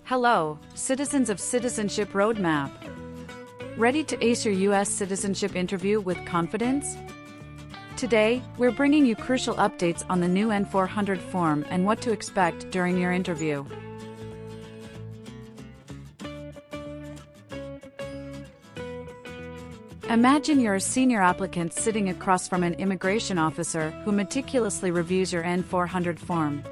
Hello, citizens of Citizenship Roadmap. Ready to ace your U.S. citizenship interview with confidence? Today, we're bringing you crucial updates on the new N400 form and what to expect during your interview. Imagine you're a senior applicant sitting across from an immigration officer who meticulously reviews your N400 form.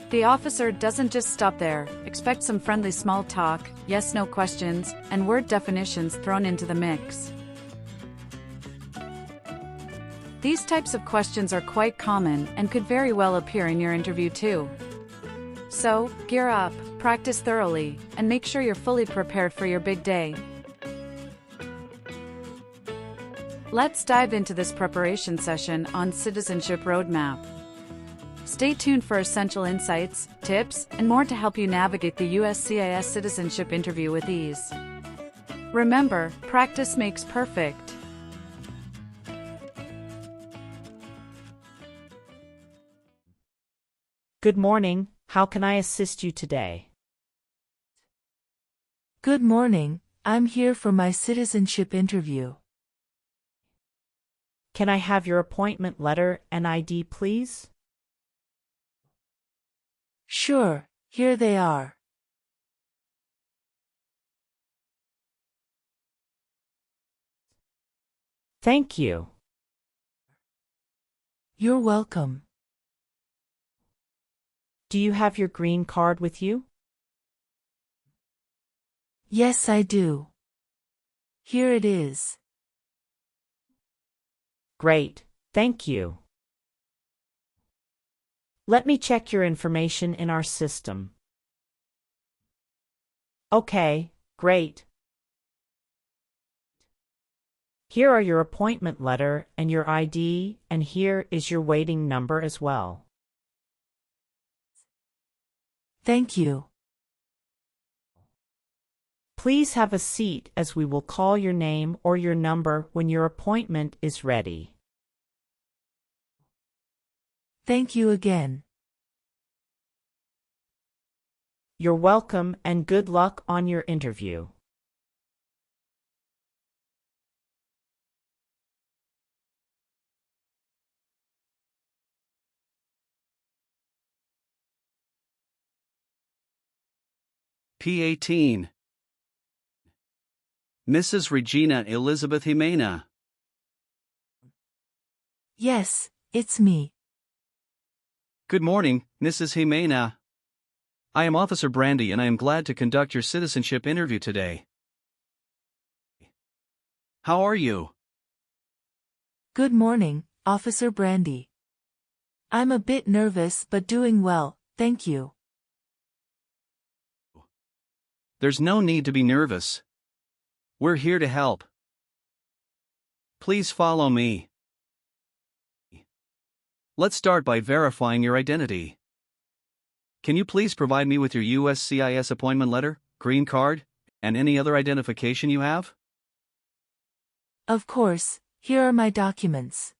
The officer doesn't just stop there. Expect some friendly small talk, yes-no questions, and word definitions thrown into the mix. These types of questions are quite common and could very well appear in your interview too. So, gear up, practice thoroughly, and make sure you're fully prepared for your big day. Let's dive into this preparation session on Citizenship Roadmap. Stay tuned for essential insights, tips, and more to help you navigate the USCIS citizenship interview with ease. Remember, practice makes perfect. Good morning. How can I assist you today? Good morning. I'm here for my citizenship interview. Can I have your appointment letter and ID, please? Sure, here they are. Thank you. You're welcome. Do you have your green card with you? Yes, I do. Here it is. Great, thank you. Let me check your information in our system. Okay, great. Here are your appointment letter and your ID, and here is your waiting number as well. Thank you. Please have a seat as we will call your name or your number when your appointment is ready. Thank you again. You're welcome and good luck on your interview. P18. Mrs. Regina Elizabeth Jimena. Yes, it's me. Good morning, Mrs. Jimena. I am Officer Brandy and I am glad to conduct your citizenship interview today. How are you? Good morning, Officer Brandy. I'm a bit nervous but doing well, thank you. There's no need to be nervous. We're here to help. Please follow me. Let's start by verifying your identity. Can you please provide me with your USCIS appointment letter, green card, and any other identification you have? Of course, here are my documents.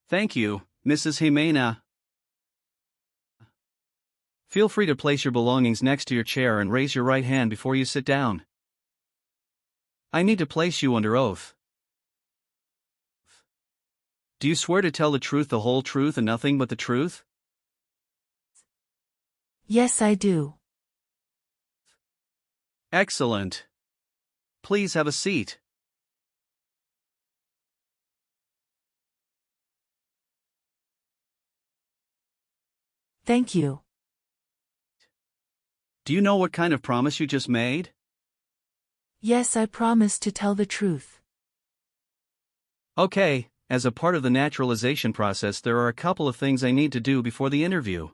Thank you, Mrs. Jimena. Feel free to place your belongings next to your chair and raise your right hand before you sit down. I need to place you under oath. Do you swear to tell the truth, the whole truth, and nothing but the truth? Yes, I do. Excellent. Please have a seat. Thank you. Do you know what kind of promise you just made? Yes, I promise to tell the truth. Okay, as a part of the naturalization process, there are a couple of things I need to do before the interview.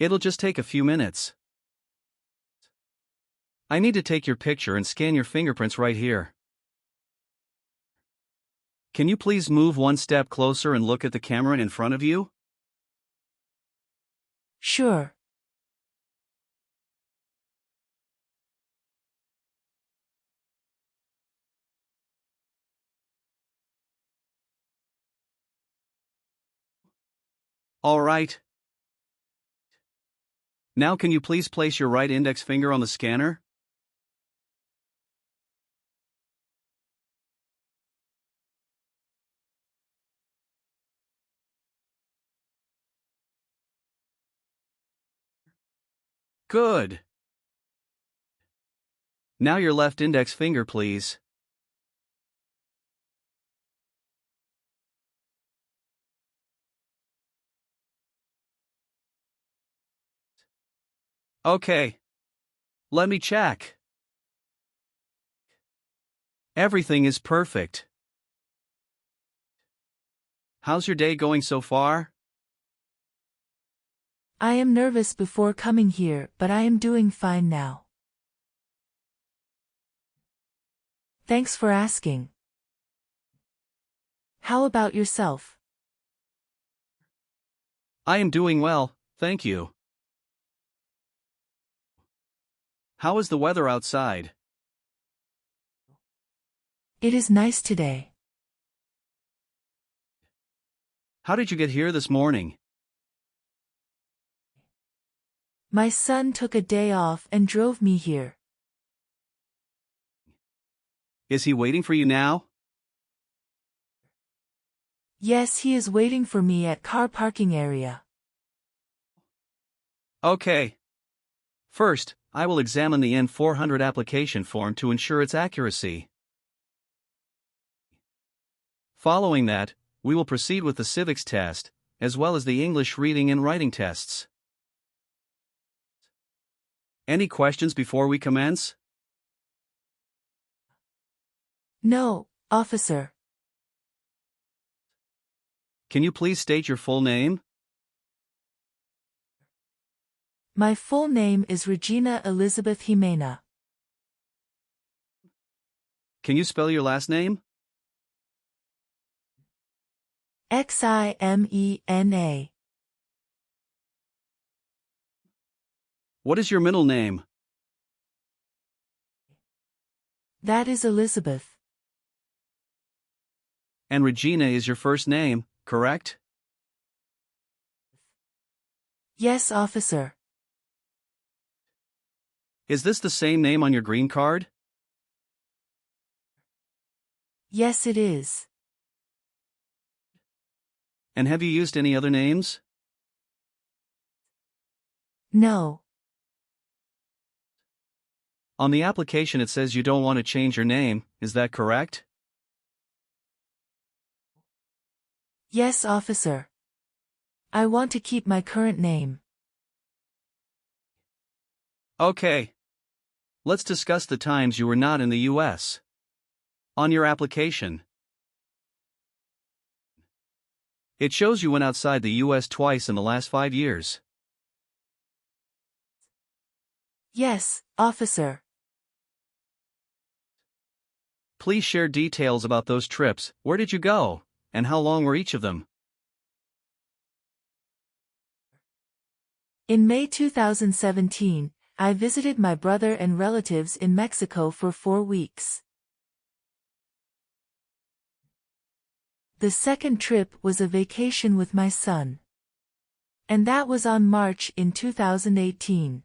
It'll just take a few minutes. I need to take your picture and scan your fingerprints right here. Can you please move one step closer and look at the camera in front of you? Sure. All right. Now can you please place your right index finger on the scanner? Good. Now your left index finger, please. Okay. Let me check. Everything is perfect. How's your day going so far? I am nervous before coming here, but I am doing fine now. Thanks for asking. How about yourself? I am doing well, thank you. How is the weather outside? It is nice today. How did you get here this morning? My son took a day off and drove me here. Is he waiting for you now? Yes, he is waiting for me at car parking area. Okay. First, I will examine the N400 application form to ensure its accuracy. Following that, we will proceed with the civics test, as well as the English reading and writing tests. Any questions before we commence? No, officer. Can you please state your full name? My full name is Regina Elizabeth Jimena. Can you spell your last name? Ximena. What is your middle name? That is Elizabeth. And Regina is your first name, correct? Yes, officer. Is this the same name on your green card? Yes, it is. And have you used any other names? No. On the application it says you don't want to change your name, is that correct? Yes, officer. I want to keep my current name. Okay. Let's discuss the times you were not in the U.S. On your application, it shows you went outside the U.S. twice in the last 5 years. Yes, officer. Please share details about those trips. Where did you go, and how long were each of them? In May 2017, I visited my brother and relatives in Mexico for 4 weeks. The second trip was a vacation with my son. And that was on March in 2018.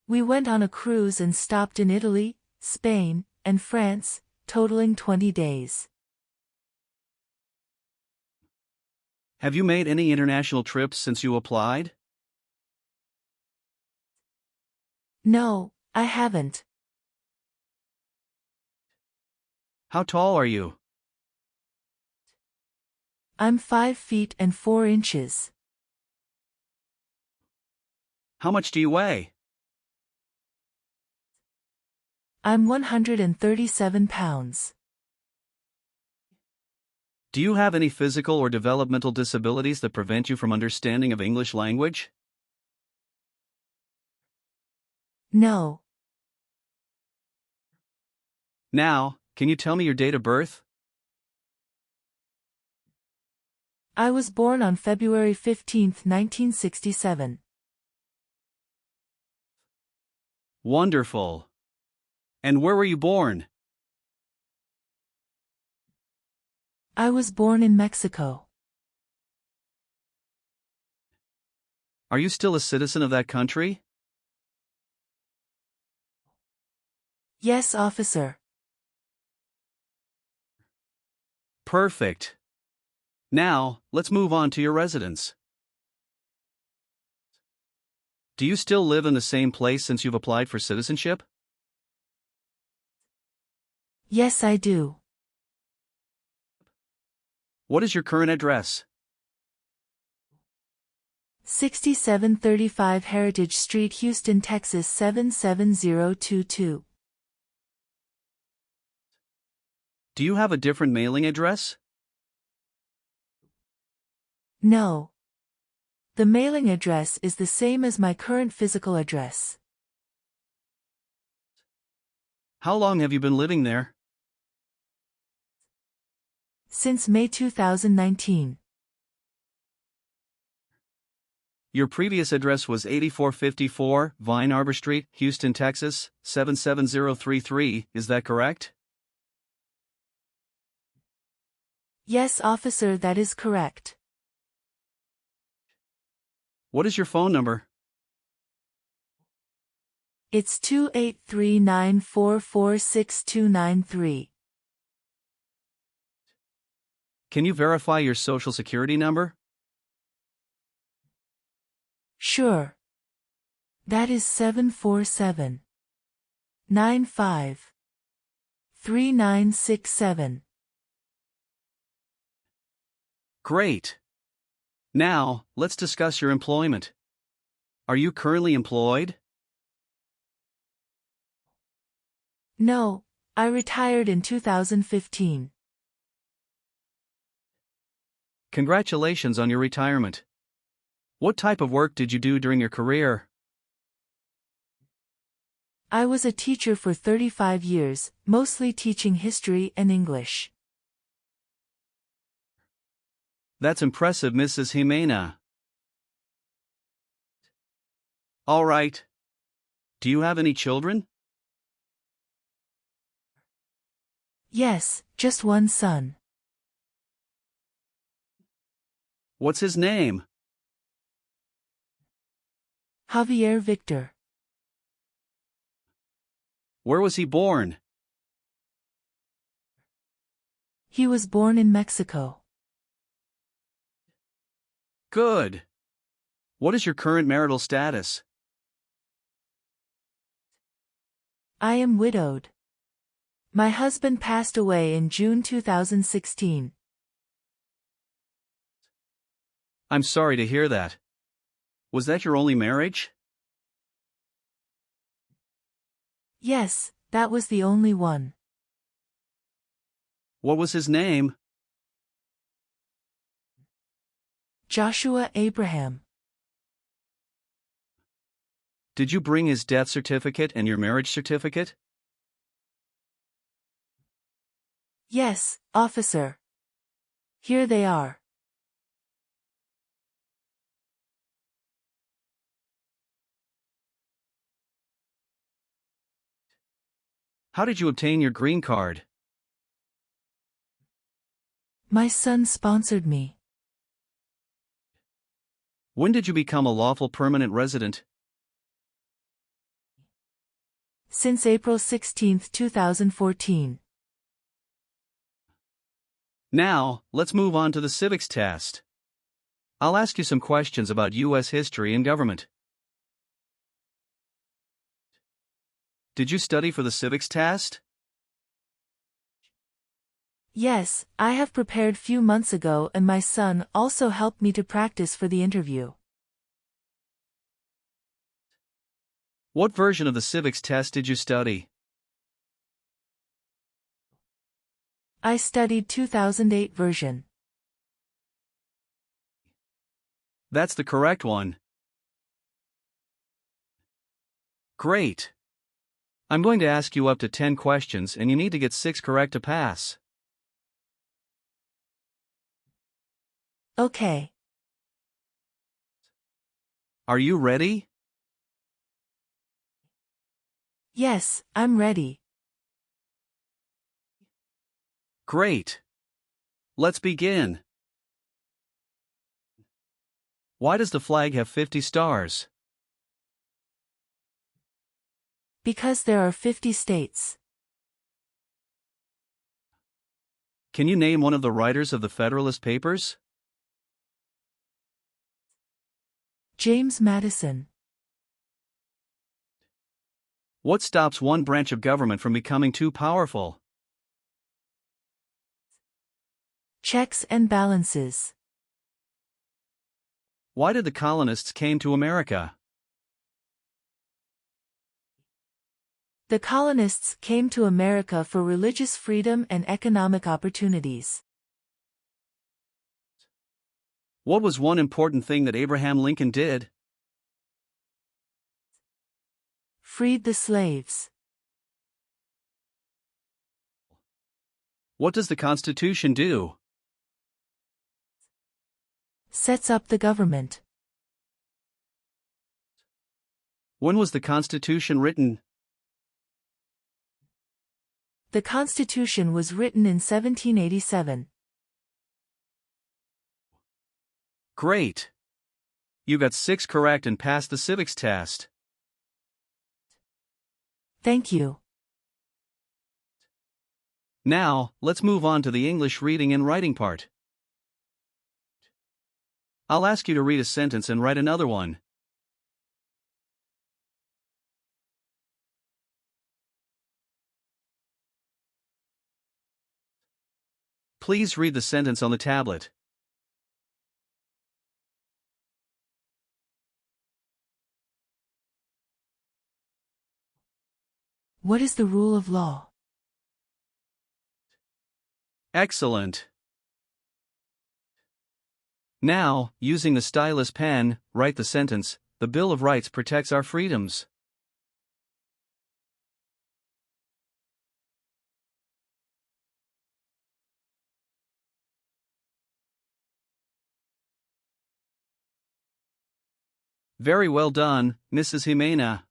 We went on a cruise and stopped in Italy, Spain, and France, totaling 20 days. Have you made any international trips since you applied? No, I haven't. How tall are you? I'm 5 feet and 4 inches. How much do you weigh? I'm 137 pounds. Do you have any physical or developmental disabilities that prevent you from understanding of English language? No. Now, can you tell me your date of birth? I was born on February 15, 1967. Wonderful. And where were you born? I was born in Mexico. Are you still a citizen of that country? Yes, officer. Perfect. Now, let's move on to your residence. Do you still live in the same place since you've applied for citizenship? Yes, I do. What is your current address? 6735 Heritage Street, Houston, Texas 77022. Do you have a different mailing address? No. The mailing address is the same as my current physical address. How long have you been living there? Since May 2019. Your previous address was 8454 Vine Arbor Street, Houston, Texas, 77033, is that correct? Yes, officer, that is correct. What is your phone number? It's 283-944-6293. Can you verify your social security number? Sure. That is 747-95-3967. Great. Now, let's discuss your employment. Are you currently employed? No, I retired in 2015. Congratulations on your retirement. What type of work did you do during your career? I was a teacher for 35 years, mostly teaching history and English. That's impressive, Mrs. Jimena. All right. Do you have any children? Yes, just one son. What's his name? Javier Victor. Where was he born? He was born in Mexico. Good. What is your current marital status? I am widowed. My husband passed away in June 2016. I'm sorry to hear that. Was that your only marriage? Yes, that was the only one. What was his name? Joshua Abraham. Did you bring his death certificate and your marriage certificate? Yes, officer. Here they are. How did you obtain your green card? My son sponsored me. When did you become a lawful permanent resident? Since April 16, 2014. Now, let's move on to the civics test. I'll ask you some questions about U.S. history and government. Did you study for the civics test? Yes, I have prepared few months ago and my son also helped me to practice for the interview. What version of the civics test did you study? I studied 2008 version. That's the correct one. Great. I'm going to ask you up to 10 questions and you need to get 6 correct to pass. Okay. Are you ready? Yes, I'm ready. Great. Let's begin. Why does the flag have 50 stars? Because there are 50 states. Can you name one of the writers of the Federalist Papers? James Madison. What stops one branch of government from becoming too powerful? Checks and balances. Why did the colonists came to America? The colonists came to America for religious freedom and economic opportunities. What was one important thing that Abraham Lincoln did? Freed the slaves. What does the Constitution do? Sets up the government. When was the Constitution written? The Constitution was written in 1787. Great! You got 6 correct and passed the civics test. Thank you. Now, let's move on to the English reading and writing part. I'll ask you to read a sentence and write another one. Please read the sentence on the tablet. What is the rule of law? Excellent. Now, using the stylus pen, write the sentence, "The Bill of Rights protects our freedoms." Very well done, Mrs. Jimena.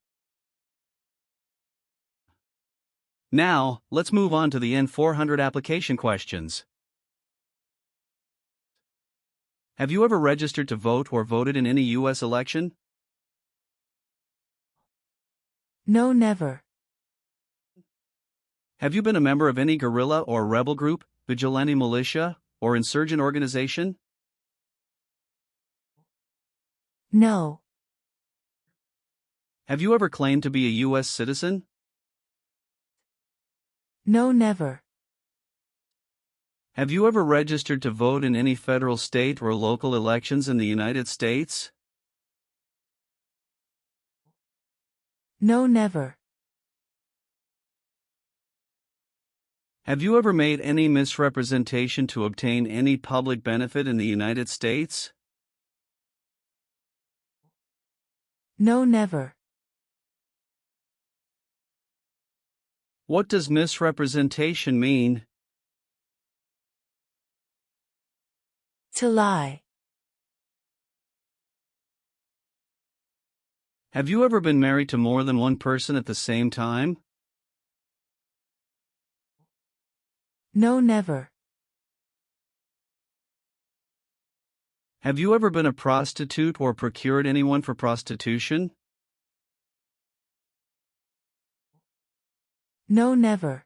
Now, let's move on to the N400 application questions. Have you ever registered to vote or voted in any U.S. election? No, never. Have you been a member of any guerrilla or rebel group, vigilante militia, or insurgent organization? No. Have you ever claimed to be a U.S. citizen? No, never. Have you ever registered to vote in any federal, state, or local elections in the United States? No, never. Have you ever made any misrepresentation to obtain any public benefit in the United States? No, never. What does misrepresentation mean? To lie. Have you ever been married to more than one person at the same time? No, never. Have you ever been a prostitute or procured anyone for prostitution? No, never.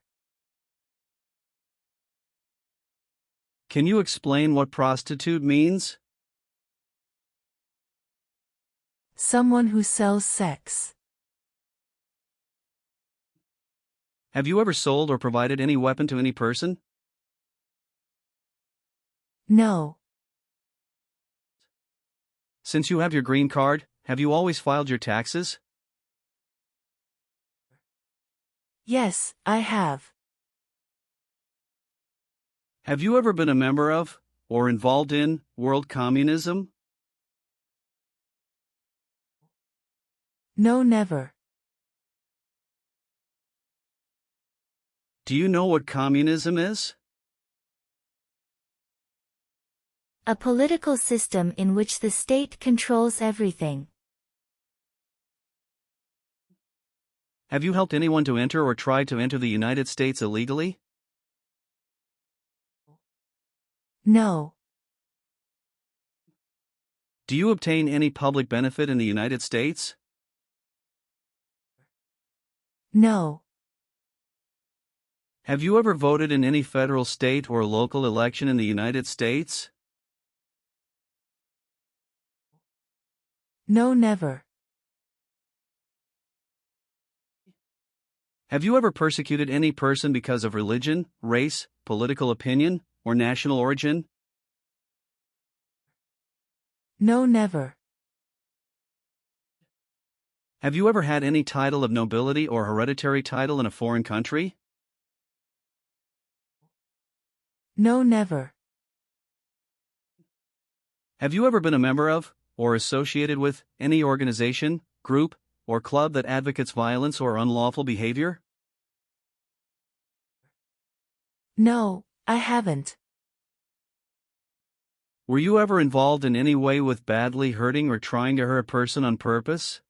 Can you explain what prostitute means? Someone who sells sex. Have you ever sold or provided any weapon to any person? No. Since you have your green card, have you always filed your taxes? Yes, I have. Have you ever been a member of, or involved in, world communism? No, never. Do you know what communism is? A political system in which the state controls everything. Have you helped anyone to enter or tried to enter the United States illegally? No. Do you obtain any public benefit in the United States? No. Have you ever voted in any federal, state, or local election in the United States? No, never. Have you ever persecuted any person because of religion, race, political opinion, or national origin? No, never. Have you ever had any title of nobility or hereditary title in a foreign country? No, never. Have you ever been a member of, or associated with, any organization, group, or club that advocates violence or unlawful behavior? No, I haven't. Were you ever involved in any way with badly hurting or trying to hurt a person on purpose?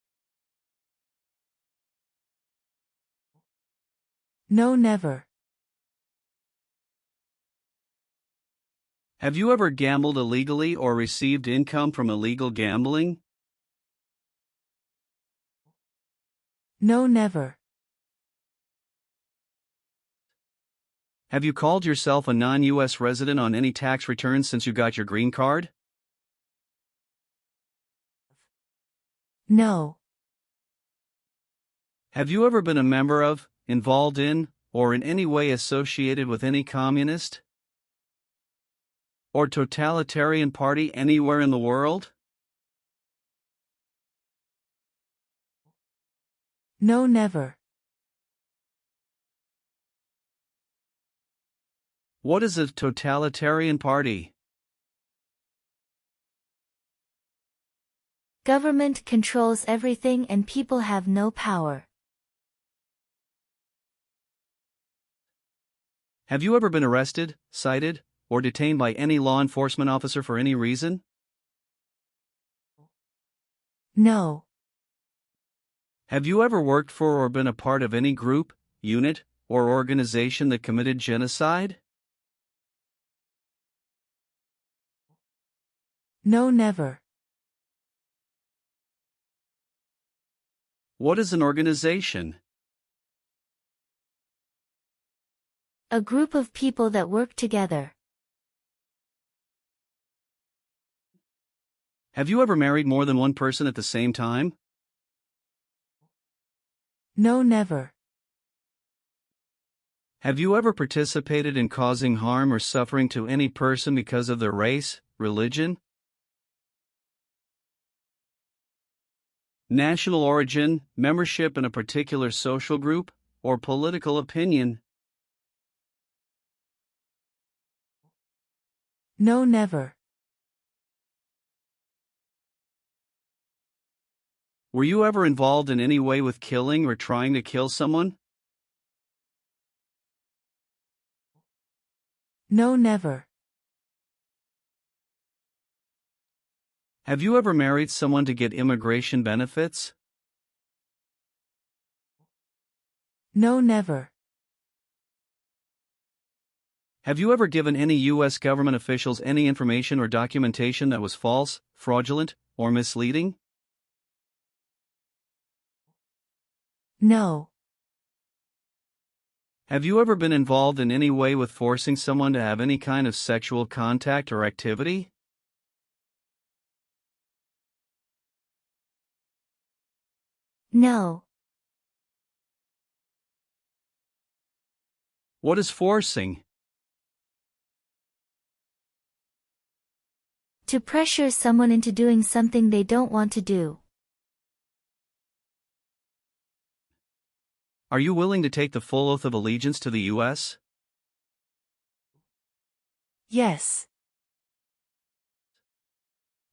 No, never. Have you ever gambled illegally or received income from illegal gambling? No, never. Have you called yourself a non-U.S. resident on any tax returns since you got your green card? No. Have you ever been a member of, involved in, or in any way associated with any communist or totalitarian party anywhere in the world? No, never. What is a totalitarian party? Government controls everything and people have no power. Have you ever been arrested, cited, or detained by any law enforcement officer for any reason? No. Have you ever worked for or been a part of any group, unit, or organization that committed genocide? No, never. What is an organization? A group of people that work together. Have you ever married more than one person at the same time? No, never. Have you ever participated in causing harm or suffering to any person because of their race, religion, national origin, membership in a particular social group, or political opinion? No, never. Were you ever involved in any way with killing or trying to kill someone? No, never. Have you ever married someone to get immigration benefits? No, never. Have you ever given any U.S. government officials any information or documentation that was false, fraudulent, or misleading? No. Have you ever been involved in any way with forcing someone to have any kind of sexual contact or activity? No. What is forcing? To pressure someone into doing something they don't want to do. Are you willing to take the full oath of allegiance to the U.S.? Yes.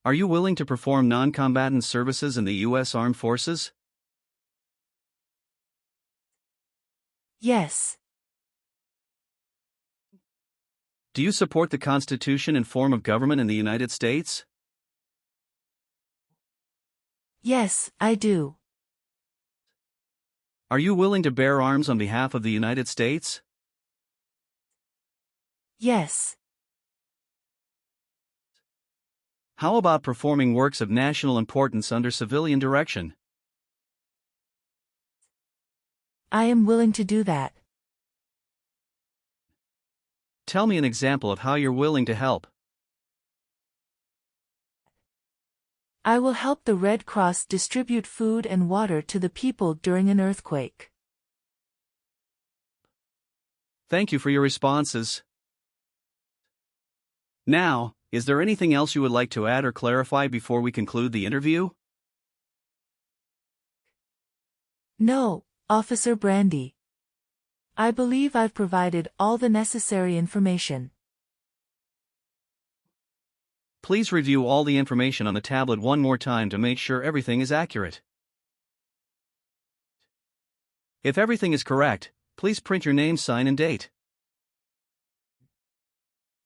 Are you willing to perform non-combatant services in the U.S. Armed Forces? Yes. Do you support the Constitution and form of government in the United States? Yes, I do. Are you willing to bear arms on behalf of the United States? Yes. How about performing works of national importance under civilian direction? I am willing to do that. Tell me an example of how you're willing to help. I will help the Red Cross distribute food and water to the people during an earthquake. Thank you for your responses. Now, is there anything else you would like to add or clarify before we conclude the interview? No, Officer Brandy. I believe I've provided all the necessary information. Please review all the information on the tablet one more time to make sure everything is accurate. If everything is correct, please print your name, sign, and date.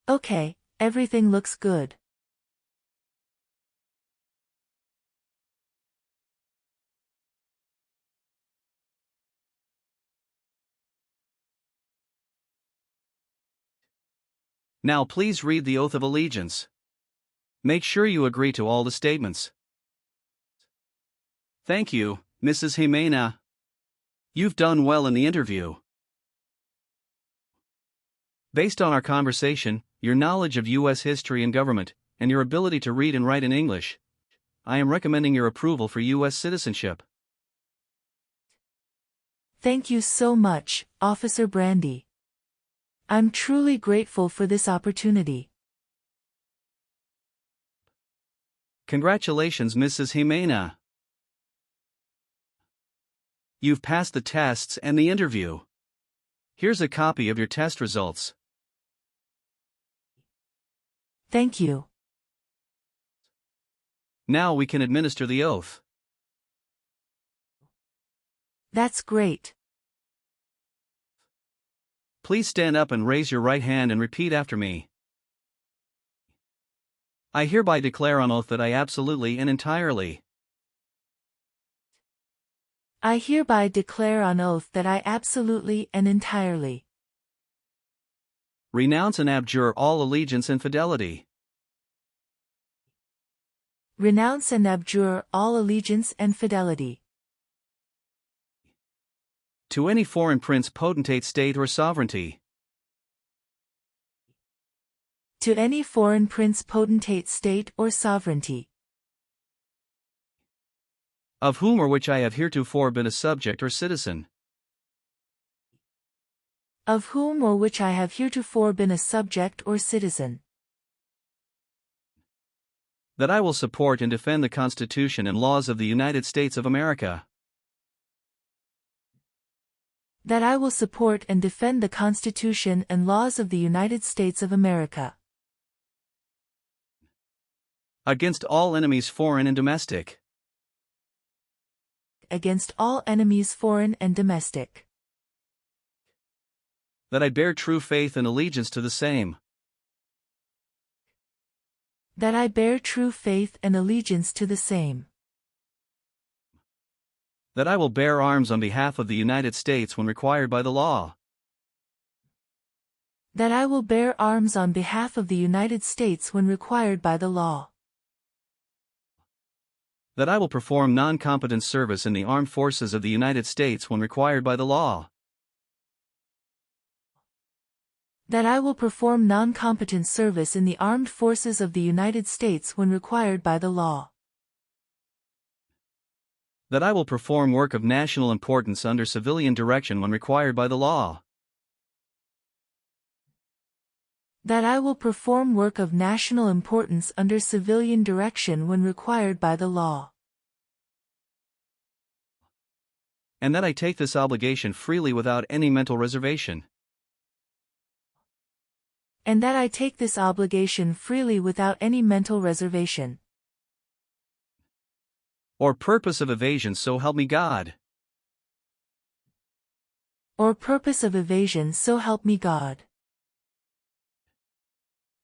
Okay, everything looks good. Now please read the Oath of Allegiance. Make sure you agree to all the statements. Thank you, Mrs. Jimena. You've done well in the interview. Based on our conversation, your knowledge of U.S. history and government, and your ability to read and write in English, I am recommending your approval for U.S. citizenship. Thank you so much, Officer Brandy. I'm truly grateful for this opportunity. Congratulations, Mrs. Jimena. You've passed the tests and the interview. Here's a copy of your test results. Thank you. Now we can administer the oath. That's great. Please stand up and raise your right hand and repeat after me. I hereby declare on oath that I absolutely and entirely I hereby declare on oath that I absolutely and entirely renounce and abjure all allegiance and fidelity renounce and abjure all allegiance and fidelity to any foreign prince, potentate, state, or sovereignty, to any foreign prince, potentate, state, or sovereignty, of whom or which I have heretofore been a subject or citizen, of whom or which I have heretofore been a subject or citizen, that I will support and defend the Constitution and laws of the United States of America, that I will support and defend the Constitution and laws of the United States of America, against all enemies, foreign and domestic, against all enemies, foreign and domestic, that I bear true faith and allegiance to the same, that I bear true faith and allegiance to the same, that I will bear arms on behalf of the United States when required by the law, that I will bear arms on behalf of the United States when required by the law, that I will perform non-combatant service in the armed forces of the United States when required by the law, that I will perform non-combatant service in the armed forces of the United States when required by the law, that I will perform work of national importance under civilian direction when required by the law, that I will perform work of national importance under civilian direction when required by the law, and that I take this obligation freely without any mental reservation, and that I take this obligation freely without any mental reservation, or purpose of evasion, so help me God. or purpose of evasion, so help me God.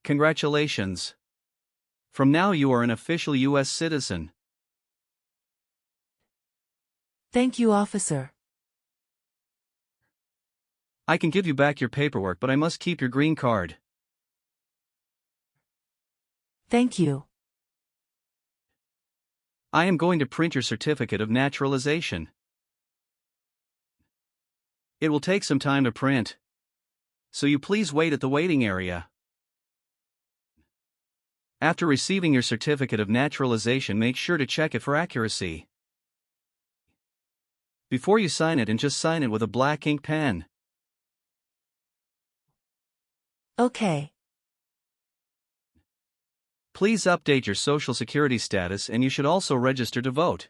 Congratulations. From now you are an official U.S. citizen. Thank you, officer. I can give you back your paperwork, but I must keep your green card. Thank you. I am going to print your certificate of naturalization. It will take some time to print, so you please wait at the waiting area. After receiving your certificate of naturalization, make sure to check it for accuracy. Before you sign it, and just sign it with a black ink pen. Okay. Please update your social security status, and you should also register to vote.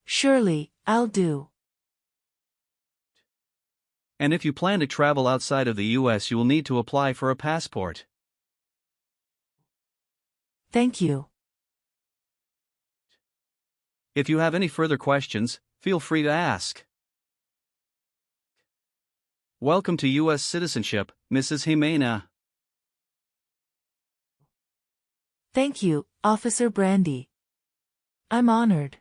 Surely, I'll do. And if you plan to travel outside of the US, you will need to apply for a passport. Thank you. If you have any further questions, feel free to ask. Welcome to U.S. citizenship, Mrs. Jimena. Thank you, Officer Brandy. I'm honored.